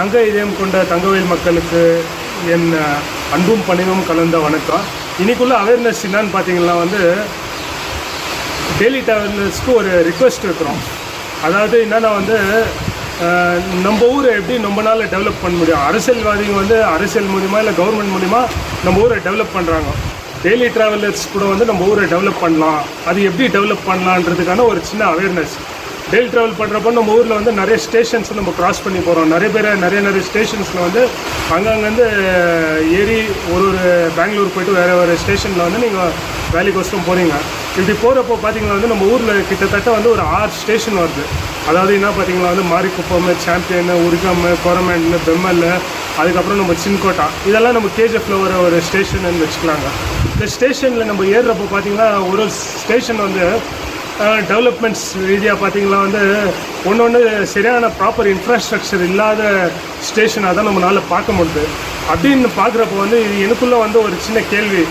தங்க இதயம் கொண்ட தங்கவேல் மக்களுக்கு என் அன்பும் பணிவும் கலந்த வணக்கம். இன்னைக்குள்ள அவேர்னஸ் என்னன்னு பார்த்தீங்கன்னா வந்து டெய்லி டிராவலர்ஸ்க்கு ஒரு ரிக்வெஸ்ட் வைக்கிறோம். அதாவது என்னென்னா வந்து நம்ம ஊரை எப்படி ரொம்ப நாள் டெவலப் பண்ண முடியும். அரசியல்வாதிங்க வந்து அரசியல் மூலிமா இல்லை கவர்மெண்ட் மூலிமா நம்ம ஊரை டெவலப் பண்ணுறாங்க. டெய்லி டிராவலர்ஸ் கூட வந்து நம்ம ஊரை டெவலப் பண்ணலாம், அது எப்படி டெவலப் பண்ணலான்றதுக்கான ஒரு சின்ன அவேர்னஸ். டெய்லி ட்ராவல் பண்ணுறப்போ நம்ம ஊரில் வந்து நிறைய ஸ்டேஷன்ஸ் நம்ம க்ராஸ் பண்ணி போகிறோம். நிறைய ஸ்டேஷன்ஸில் வந்து அங்கங்கேருந்து ஏறி ஒரு பெங்களூர் போய்ட்டு வேறு ஸ்டேஷனில் வந்து நீங்கள் வேலைக்கோசரம் போகிறீங்க. இப்படி போகிறப்போ பார்த்தீங்கன்னா வந்து நம்ம ஊரில் கிட்டத்தட்ட வந்து ஒரு 6 ஸ்டேஷன் வருது. அதாவது என்ன பார்த்தீங்கன்னா வந்து மாரிக்குப்பம், சாம்பியன், உருகம், கொரமேன், பெம்மல், அதுக்கப்புறம் நம்ம சின்கோட்டா, இதெல்லாம் நம்ம கேஜிஎஃப்ல ஒரு ஸ்டேஷன் வச்சுக்கலாங்க. இந்த ஸ்டேஷனில் நம்ம ஏறுறப்போ பார்த்தீங்கன்னா ஒரு ஸ்டேஷன் வந்து டெவலப்மெண்ட்ஸ் ரீதியாக பார்த்தீங்கன்னா வந்து ஒன்று சரியான ப்ராப்பர் இன்ஃப்ராஸ்ட்ரக்சர் இல்லாத ஸ்டேஷனாக தான் நம்மளால் பார்க்க முடியுது. அப்படின்னு பார்க்குறப்போ வந்து இது எனக்குள்ளே வந்து ஒரு சின்ன கேள்வி,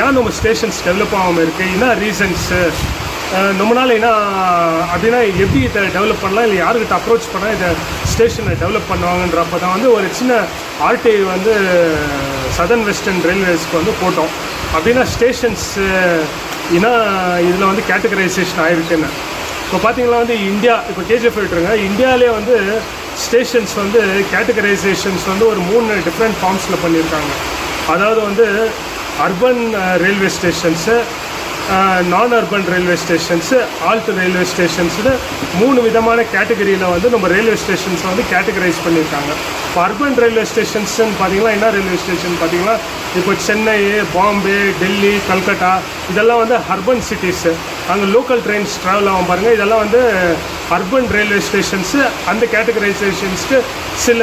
ஏன் நம்ம ஸ்டேஷன்ஸ் டெவலப் ஆகாமல் இருக்குது, என்ன ரீசன்ஸு, நம்மளால் என்ன அப்படின்னா எப்படி இதை டெவலப் பண்ணலாம், இல்லை யாருக்கிட்ட அப்ரோச் பண்ணால் இதை ஸ்டேஷனை டெவலப் பண்ணுவாங்கன்றப்போ தான் வந்து ஒரு சின்ன RTI வந்து சதர்ன் வெஸ்டர்ன் ரயில்வேஸ்க்கு வந்து போட்டோம். அப்படின்னா ஸ்டேஷன்ஸ் ஏன்னா இதில் வந்து கேட்டகரைசேஷன் ஆகிருக்குன்னு. இப்போ பார்த்தீங்கன்னா வந்து இந்தியா, இப்போ KGF விட்டுருங்க, இந்தியாவிலே வந்து ஸ்டேஷன்ஸ் வந்து கேட்டகரைசேஷன்ஸ் வந்து ஒரு 3 டிஃப்ரெண்ட் ஃபார்ம்ஸில் பண்ணியிருக்காங்க. அதாவது வந்து urban railway stations, non urban railway stations, old railway ஸ்டேஷன்ஸுன்னு 3 விதமான கேட்டகரியில் வந்து நம்ம ரயில்வே ஸ்டேஷன்ஸை வந்து கேட்டகரைஸ் பண்ணியிருக்காங்க. இப்போ அர்பன் ரயில்வே ஸ்டேஷன்ஸ்ன்னு பார்த்தீங்கன்னா என்ன ரயில்வே ஸ்டேஷன் பார்த்தீங்கன்னா இப்போ சென்னை, பாம்பே, டெல்லி, கல்கட்டா, இதெல்லாம் வந்து அர்பன் சிட்டிஸு. அங்கே லோக்கல் ட்ரெயின்ஸ் ட்ராவல் ஆகும் பாருங்கள், இதெல்லாம் வந்து அர்பன் ரயில்வே ஸ்டேஷன்ஸு. அந்த கேட்டகரைசேஷன்ஸ்க்கு சில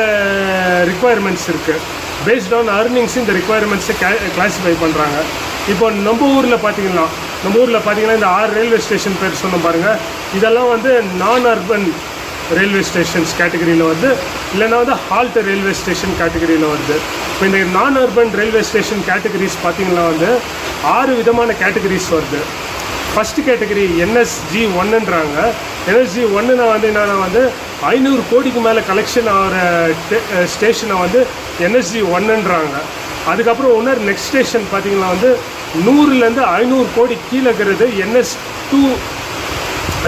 ரிக்குவயர்மெண்ட்ஸ் இருக்குது. பேஸ்ட் ஆன் அர்னிங்ஸ் இந்த ரிக்குவயர்மெண்ட்ஸை கிளாஸிஃபை பண்ணுறாங்க. இப்போ நம்ம ஊரில் பார்த்தீங்கன்னா இந்த 6 ரயில்வே ஸ்டேஷன் பேர் சொன்ன பாருங்கள், இதெல்லாம் வந்து நான் அர்பன் ரயில்வே ஸ்டேஷன்ஸ் கேட்டகரியில் வருது, இல்லைன்னா வந்து ஹால்ட் ரயில்வே ஸ்டேஷன் கேட்டகரியில் வருது. இப்போ இந்த நான் அர்பன் ரயில்வே ஸ்டேஷன் கேட்டகரிஸ் பார்த்தீங்கன்னா வந்து 6 விதமான கேட்டகரிஸ் வருது. First category NSG1ன்றாங்க. NSG1னா வந்து என்னென்னா வந்து 500 கோடிக்கு மேலே கலெக்ஷன் ஆகிற ஸ்டேஷனை வந்து NSG1ன்றாங்க. அதுக்கப்புறம் இன்னொரு நெக்ஸ்ட் ஸ்டேஷன் பார்த்தீங்கன்னா வந்து 100லேருந்து 500 கோடி கீழே இருக்கிறது NS2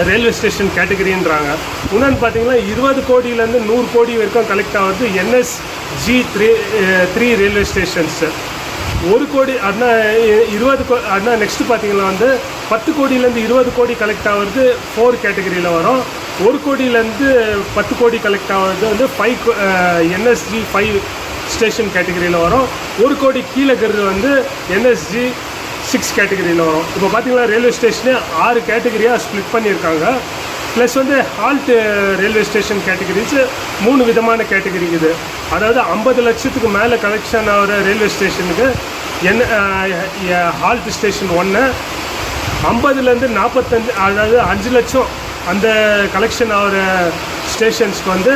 ரயில்வே ஸ்டேஷன் கேட்டகரின்றாங்க. இன்னொன்று பார்த்தீங்கன்னா 20 கோடியிலேருந்து 100 கோடி வரைக்கும் கலெக்ட் ஆகிறது NSG3 ரயில்வே ஸ்டேஷன்ஸு. 1 கோடி அப்படின்னா 20 அப்படின்னா நெக்ஸ்ட்டு பார்த்தீங்கன்னா வந்து 10 கோடியிலேருந்து 20 கோடி கலெக்ட் ஆகிறது 4 கேட்டகரியில் வரும். 1 கோடியிலேருந்து 10 கோடி கலெக்ட் ஆகிறது வந்து NSG5 ஸ்டேஷன் கேட்டகரியில் வரும். 1 கோடி கீழே இருக்கிறது வந்து NSG6 கேட்டகரியில் வரும். இப்போ பார்த்தீங்கன்னா ரயில்வே ஸ்டேஷனே 6 கேட்டகரியாக ஸ்ப்ளிட் பண்ணியிருக்காங்க. ப்ளஸ் வந்து ஹால்ட் ரயில்வே ஸ்டேஷன் கேட்டகரிஸ் 3 விதமான கேட்டகரி இருக்குது. அதாவது 50 லட்சத்துக்கு மேலே கலெக்ஷன் ஆகிற ரயில்வே ஸ்டேஷனுக்கு ஹால்ட் ஸ்டேஷன் 1, 50லேருந்து 45 அதாவது 5 லட்சம் அந்த கலெக்ஷன் ஆகிற ஸ்டேஷன்ஸ்க்கு வந்து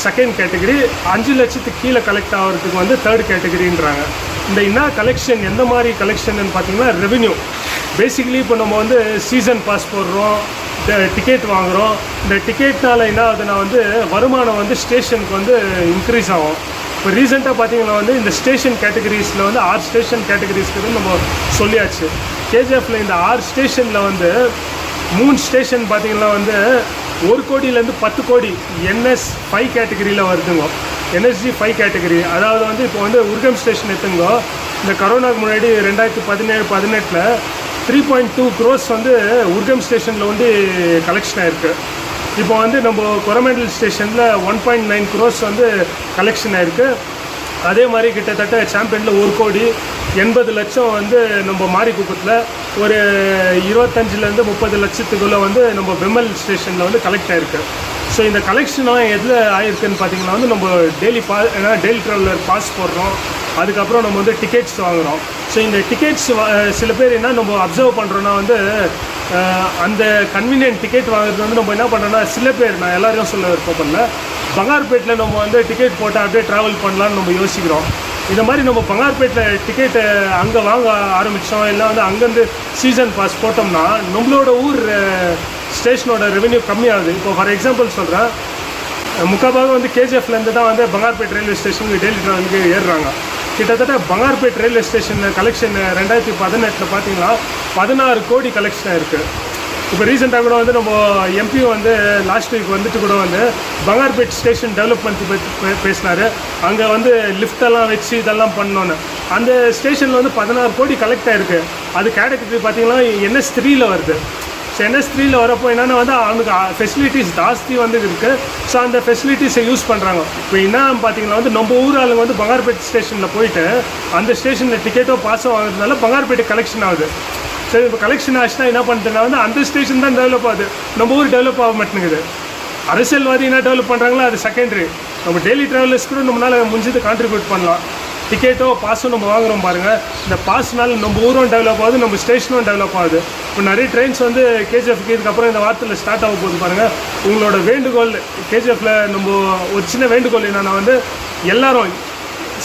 செகண்ட் கேட்டகரி, 5 லட்சத்துக்கு கீழே கலெக்ட் ஆகிறதுக்கு வந்து தேர்ட் கேட்டகரின்றாங்க. இந்த என்ன கலெக்ஷன், எந்த மாதிரி கலெக்ஷன் பார்த்தீங்கன்னா ரெவென்யூ. பேசிக்கலி இப்போ நம்ம வந்து சீசன் பாஸ் போடுறோம், டிக்கெட் வாங்குகிறோம். இந்த டிக்கெட்னால் என்ன ஆகுதுன்னா வந்து வருமானம் வந்து ஸ்டேஷனுக்கு வந்து இன்க்ரீஸ் ஆகும். இப்போ ரீசெண்டாக பார்த்தீங்கன்னா வந்து இந்த ஸ்டேஷன் கேட்டகரிஸில் வந்து 6 ஸ்டேஷன் கேட்டகரிஸ்க்கு நம்ம சொல்லியாச்சு. KGFல இந்த 6 ஸ்டேஷனில் வந்து 3 ஸ்டேஷன் பார்த்தீங்கன்னா வந்து 1 கோடியிலேருந்து 10 கோடி NS5 கேட்டகரியில் வருதுங்க. NSG5 category. அதாவது வந்து இப்போ வந்து உருகம் ஸ்டேஷன் எடுத்துங்கோ, இந்த கரோனாவுக்கு முன்னாடி 2017-18 3.2 crores வந்து உருகம் ஸ்டேஷனில் வந்து கலெக்ஷன் ஆகிருக்கு. இப்போ வந்து நம்ம கொரமேண்டல் ஸ்டேஷனில் 1.9 crores வந்து கலெக்ஷன் ஆகிருக்கு. அதே மாதிரி கிட்டத்தட்ட சாம்பியனில் 1 கோடி 80 லட்சம் வந்து நம்ம மாரிக்குப்பத்தில், ஒரு 25லேருந்து 30 லட்சத்துக்குள்ளே வந்து நம்ம பெம்மல் ஸ்டேஷனில் வந்து கலெக்ட் ஆகிருக்கு. ஸோ இந்த கலெக்ஷன்லாம் எதில் ஆகிருக்குன்னு பார்த்தீங்கன்னா வந்து நம்ம டெய்லி ட்ராவலர் பாஸ் போடுறோம், அதுக்கப்புறம் நம்ம வந்து டிக்கெட்ஸ் வாங்குகிறோம். ஸோ இந்த டிக்கெட்ஸ் சில பேர் என்ன நம்ம அப்சர்வ் பண்ணுறோன்னா வந்து அந்த கன்வீனியன்ட் டிக்கெட் வாங்குறது வந்து நம்ம என்ன பண்ணுறோன்னா, சில பேர், நான் எல்லாரையும் சொல்ல விருப்பப்படல, பங்கார்பேட்டில் நம்ம வந்து டிக்கெட் போட்டால் அப்படியே ட்ராவல் பண்ணலான்னு நம்ம யோசிக்கிறோம். இந்த மாதிரி நம்ம பங்கார்பேட்டில் டிக்கெட்டை அங்கே வாங்க ஆரம்பித்தோம், இல்லை வந்து அங்கேருந்து சீசன் பாஸ் போட்டோம்னா நம்மளோட ஊர் ஸ்டேஷனோட ரெவென்யூ கம்மியாகுது. இப்போ ஃபார் எக்ஸாம்பிள் சொல்கிறேன், முக்கால்பாகம் வந்து கேஜிஎஃப்லேருந்து தான் வந்து பங்கார்பேட் ரயில்வே ஸ்டேஷனுக்கு டெய்லி ட்ராவலுக்கு ஏறுறாங்க. கிட்டத்தட்ட பங்கார்பேட் ரயில்வே ஸ்டேஷன் கலெக்ஷன் 2018 பார்த்தீங்கன்னா 16 கோடி கலெக்ஷனாக இருக்குது. இப்போ ரீசெண்டாக கூட வந்து நம்ம எம்பி வந்து லாஸ்ட் வீக் வந்துட்டு கூட வந்து பங்கார்பேட் ஸ்டேஷன் டெவலப்மெண்ட் பற்றி பேசினார். அங்கே வந்து லிஃப்டெல்லாம் வச்சு இதெல்லாம் பண்ணோன்னு அந்த ஸ்டேஷனில் வந்து 16 கோடி கலெக்ட் ஆகிருக்கு. அது கேட்டகரி பார்த்திங்கன்னா NS3 வருது. ஸோ NS3 வரப்போ என்னென்னா வந்து அவனுக்கு ஃபெசிலிட்டிஸ் ஜாஸ்தி வந்து இருக்குது. ஸோ அந்த ஃபெசிலிட்டிஸை யூஸ் பண்ணுறாங்க. இப்போ என்ன பார்த்தீங்கன்னா வந்து நம்ம ஊர் ஆளுங்க வந்து பங்கார்பேட் ஸ்டேஷனில் போயிட்டு அந்த ஸ்டேஷனில் டிக்கெட்டோ பாஸோ வாங்குறதுனால பங்கார்பேட்டு கலெக்ஷன் ஆகுது. சரி, இப்போ கலெக்ஷன் ஆச்சுன்னா என்ன பண்ணுறதுனா வந்து அந்த ஸ்டேஷன் தான் டெவலப் ஆகுது, நம்ம ஊர் டெவலப் ஆக மாட்டேங்குது. அரசியல்வாதி என்ன டெவலப் பண்ணுறாங்களோ அது செகண்டரி. நம்ம டெய்லி ட்ராவலர்ஸ் கூட நம்மளால் முடிஞ்சது கான்ட்ரிபியூட் பண்ணலாம். டிக்கெட்டோ பாஸும் நம்ம வாங்குகிறோம் பாருங்கள், இந்த பாஸ்னால் நம்ம ஊரும் டெவலப் ஆகுது, நம்ம ஸ்டேஷனும் டெவலப் ஆகுது. இப்போ நிறைய ட்ரெயின்ஸ் வந்து கேஜிஎஃப்க்கு இதுக்கப்புறம் இந்த வாரத்தில் ஸ்டார்ட் ஆக போகுது பாருங்கள். உங்களோட வேண்டுகோள் கேஜிஎஃப்பில் நம்ம ஒரு சின்ன வேண்டுகோள் என்னென்னா வந்து எல்லோரும்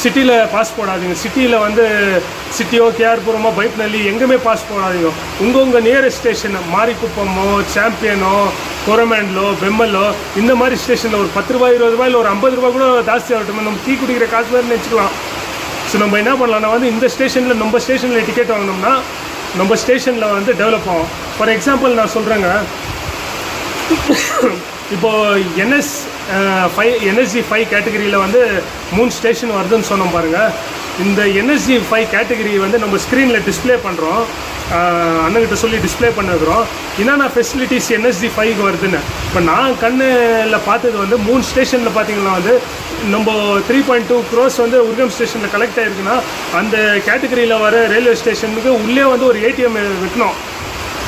சிட்டியில் பாஸ் போடாதீங்க. சிட்டியில் வந்து சிட்டியோ கேஆர்புரமோ பைப்நல்லி எங்கேயுமே பாஸ் போடாதீங்க. உங்கள் நியரஸ்ட் ஸ்டேஷன் மாரிக்குப்பமோ சாம்பியனோ கொரமேண்டலோ பெம்மலோ இந்த மாதிரி ஸ்டேஷனில் ஒரு 10 ரூபா 20 ரூபாய் இல்லை ஒரு 50 ரூபா கூட ஜாஸ்தி ஆகட்டும், நம்ம டீ குடிக்கிற காசு வேறு நினச்சிக்கலாம். ஸோ நம்ம என்ன பண்ணலாம்னா வந்து இந்த ஸ்டேஷனில் நம்ம ஸ்டேஷனில் டிக்கெட் வாங்கினோம்னா நம்ம ஸ்டேஷனில் வந்து டெவலப் ஆகும். ஃபார் எக்ஸாம்பிள் நான் சொல்கிறேங்க, இப்போது NSG5 கேட்டகரியில் வந்து 3 ஸ்டேஷன் வருதுன்னு சொன்னோம் பாருங்கள். இந்த NSG5 கேட்டகரி வந்து நம்ம ஸ்க்ரீனில் டிஸ்பிளே பண்ணுறோம், அண்ணங்கிட்ட சொல்லி டிஸ்பிளே பண்ணிருக்கிறோம். என்னென்ன ஃபெசிலிட்டிஸ் NSG5 வருதுன்னு. இப்போ நான் கண்ணில் பார்த்தது வந்து 3 ஸ்டேஷனில் பார்த்தீங்கன்னா வந்து நம்ம 3.2 crores வந்து உர்கம் ஸ்டேஷனில் கலெக்ட் ஆகிருக்குன்னா அந்த கேட்டகரியில் வர ரயில்வே ஸ்டேஷனுக்கு உள்ளே வந்து ஒரு ATM வைக்கணும்,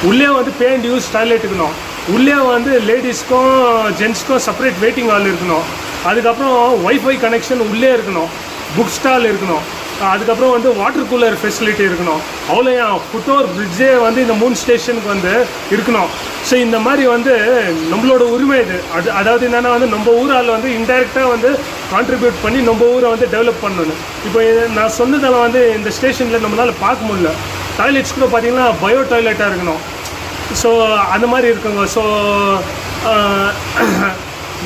உள்ளே வந்து பே அண்ட் யூஸ் டாய்லெட் இருக்கணும், உள்ளே வந்து லேடிஸ்க்கும் ஜென்ட்ஸ்க்கும் செப்பரேட் வெயிட்டிங் ஹால் இருக்கணும், அதுக்கப்புறம் ஒய்ஃபை கனெக்ஷன் உள்ளே இருக்கணும், புக் ஸ்டால் இருக்கணும், அதுக்கப்புறம் வந்து வாட்டர் கூலர் ஃபெசிலிட்டி இருக்கணும். அவ்வளோ புட்டோர் பிரிட்ஜே வந்து இந்த 3 ஸ்டேஷனுக்கு வந்து இருக்கணும். ஸோ இந்த மாதிரி வந்து நம்மளோட உரிமை இது. அதாவது என்னென்னா வந்து நம்ம ஊரால் வந்து இன்டெரக்டாக வந்து கான்ட்ரிபியூட் பண்ணி நம்ம ஊரை வந்து டெவலப் பண்ணணும். இப்போ நான் சொன்னதெல்லாம் வந்து இந்த ஸ்டேஷனில் நம்மளால் பார்க்க முடியல. டாய்லெட்ஸ் கூட பார்த்திங்கன்னா பயோ டாய்லெட்டாக இருக்கணும். ஸோ அந்த மாதிரி இருக்குங்க. ஸோ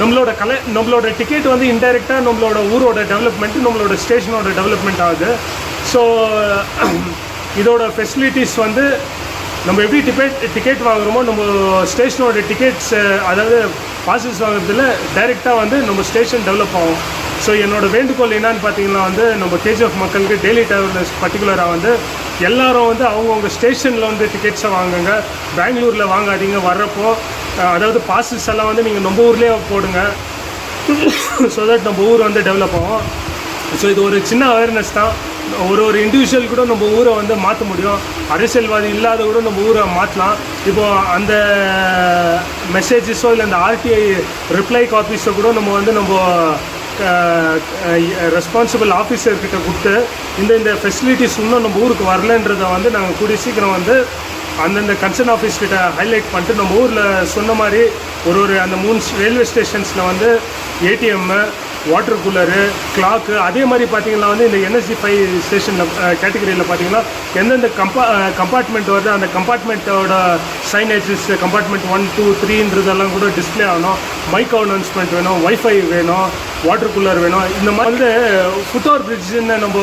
நம்மளோட டிக்கெட் வந்து இன்டைரக்டாக நம்மளோட ஊரோட டெவலப்மெண்ட்டு நம்மளோட ஸ்டேஷனோட டெவலப்மெண்ட் ஆகுது. ஸோ இதோட ஃபெசிலிட்டிஸ் வந்து நம்ம எப்படி டிக்கெட் வாங்குகிறோமோ நம்ம ஸ்டேஷனோட டிக்கெட்ஸ் அதாவது பாசஸ் வாங்குறதுல டைரெக்டாக வந்து நம்ம ஸ்டேஷன் டெவலப் ஆகும். ஸோ என்னோடய வேண்டுகோள் என்னான்னு பார்த்தீங்கன்னா வந்து நம்ம கேஜிஎஃப் மக்களுக்கு டெய்லி ட்ராவலர்ஸ் பர்டிகுலராக வந்து எல்லோரும் வந்து அவங்கவுங்க ஸ்டேஷனில் வந்து டிக்கெட்ஸை வாங்குங்க, பெங்களூரில் வாங்காதீங்க. வர்றப்போ அதாவது பாசஸ் எல்லாம் வந்து நீங்கள் நம்ம ஊர்லேயே போடுங்க. ஸோ தட் நம்ம ஊர் வந்து டெவலப் ஆகும். ஸோ இது ஒரு சின்ன அவேர்னஸ் தான். ஒரு இண்டிவிஜுவல் கூட நம்ம ஊரை வந்து மாற்ற முடியும். அரசியல்வாதி இல்லாத கூட நம்ம ஊரை மாற்றலாம். இப்போது அந்த மெசேஜஸோ இல்லை அந்த RTI ரிப்ளை காப்பீஸோ கூட நம்ம ரெஸ்பான்சிபிள் ஆஃபீஸர்கிட்ட கொடுத்து இந்த ஃபெசிலிட்டிஸ் இன்னும் நம்ம ஊருக்கு வரலன்றதை வந்து நாங்கள் கூடிய சீக்கிரம் வந்து அந்தந்த கன்சர்ன் ஆஃபீஸ் கிட்ட ஹைலைட் பண்ணிட்டு நம்ம ஊரில் சொன்ன மாதிரி ஒரு அந்த 3 ரயில்வே ஸ்டேஷன்ஸில் வந்து ATM, வாட்டர் கூலரு, கிளாக்கு, அதே மாதிரி பார்த்திங்கன்னா வந்து இந்த NSG5 ஸ்டேஷனில் கேட்டகரியில் பார்த்திங்கன்னா எந்தெந்த கம்பார்ட்மெண்ட் வருது அந்த கம்பார்ட்மெண்ட்டோட சைனேஜஸ் கம்பார்ட்மெண்ட் 1, 2, 3ன்றதெல்லாம் கூட டிஸ்பிளே ஆகணும். மைக் அனௌன்ஸ்மெண்ட் வேணும், ஒய்ஃபை வேணும், வாட்டர் கூலர் வேணும். இந்த மாதிரி வந்து ஃபுட்ஓவர் பிரிட்ஜுன்னு நம்ம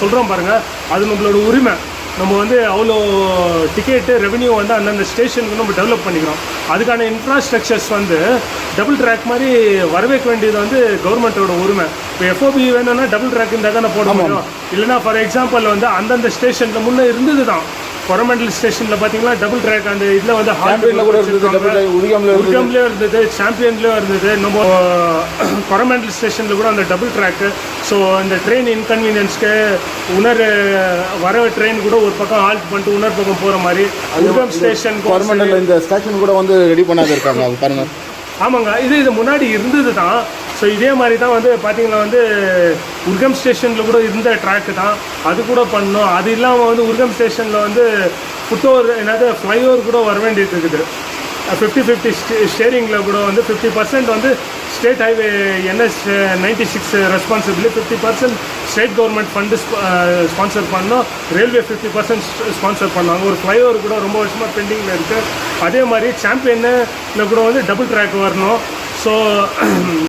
சொல்கிறோம் பாருங்கள், அது நம்மளோட உரிமை. நம்ம வந்து அவ்வளோ டிக்கெட்டு ரெவென்யூ வந்து அந்தந்த ஸ்டேஷனுக்கு நம்ம டெவலப் பண்ணிக்கிறோம். அதுக்கான இன்ஃப்ராஸ்ட்ரக்சர்ஸ் வந்து டபுள் ட்ராக் மாதிரி வரவேற்க வேண்டியது வந்து கவர்மெண்ட்டோட உரிமை. இப்போ FOB வேணும்னா டபுள் ட்ராக் இருந்தால் தானே போட முடியும். இல்லைனா ஃபார் எக்ஸாம்பிள் வந்து அந்தந்த ஸ்டேஷனில் முன்னே இருந்தது தான். கொரமண்டல் ஸ்டேஷனில் பார்த்தீங்கன்னா டபுள் ட்ராக் அந்த இதில் வந்து உர்கம்லேயும் இருந்தது, சாம்பியன்லேயும் இருந்தது. நம்ம கொரமண்டல் ஸ்டேஷனில் கூட அந்த டபுள் ட்ராக்கு. ஸோ அந்த ட்ரெயின் இன்கன்வீனியன்ஸ்க்கு வர ட்ரெயின் கூட ஒரு பக்கம் ஹால்ட் பண்ணிட்டு இன்னொரு பக்கம் போகிற மாதிரி உர்கம் ஸ்டேஷன் கொரமண்டல் இந்த ஸ்டேஷன் கூட வந்து ரெடி பண்ணாத இருக்காங்க பாருங்க. ஆமாங்க, இது முன்னாடி இருந்தது தான். ஸோ இதே மாதிரி தான் வந்து பார்த்திங்கன்னா வந்து உர்கம் ஸ்டேஷனில் கூட இருந்த ட்ராக்கு தான், அது கூட பண்ணோம். அது இல்லாமல் வந்து உர்கம் ஸ்டேஷனில் வந்து ஃபுட்ஓவர் என்னது ஃப்ளைஓவர் கூட வர வேண்டியது இருக்குது. 50-50 ஸ்டேரிங்கில் கூட வந்து 50% வந்து state highway NS96 responsibility, 50% state government fund sponsor பண்ணோம், ரயில்வே 50% ஸ்பான்சர் பண்ணாங்க. ஒரு ஃப்ளைஓவர் கூட ரொம்ப வருஷமாக பெண்டிங்கில் இருக்குது. அதே மாதிரி சாம்பியனில் கூட வந்து டபுள் ட்ராக் வரணும். ஸோ